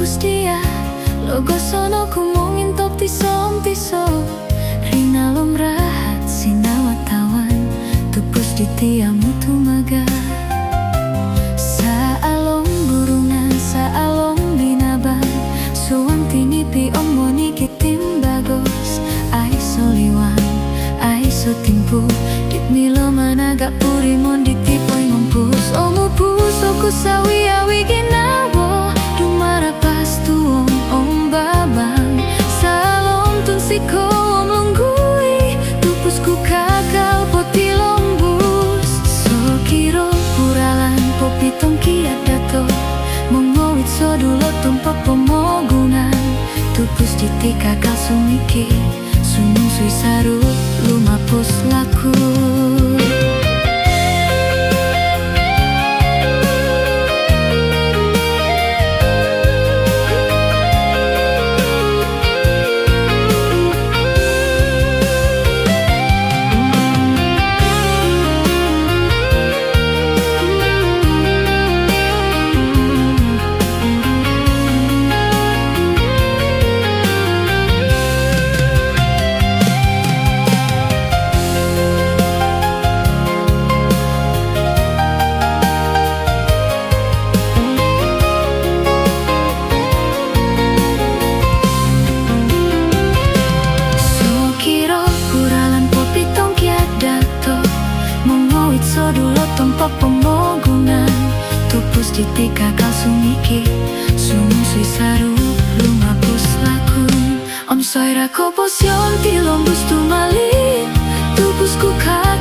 tupus dia logo sono kumongin top tisom-tiso Rina lomrahat sinawatawan tupus di tiamu tumaga Saalong gurungan, saalong binabang Suwang tinipi omoni kitim bagos Ay soliwan, ay so timpu Dit milo managa puri mon ditipoy ngompus Omupus oku sawi awi ginawo Dumara pas tuong om babang Salom tun siko om lunggui Tupusku kakal poti lombus So kiro puralan popi tongki adato Mongowit so dulo tumpak pomogungan Tupus jiti kakal sumiki Sunung sui saru lumapus laku Pomogungan tupus jiti kakal sumiki Sunung sui saru lumapus lakun Om soira koposyon tilombus tumali Tupusku kakal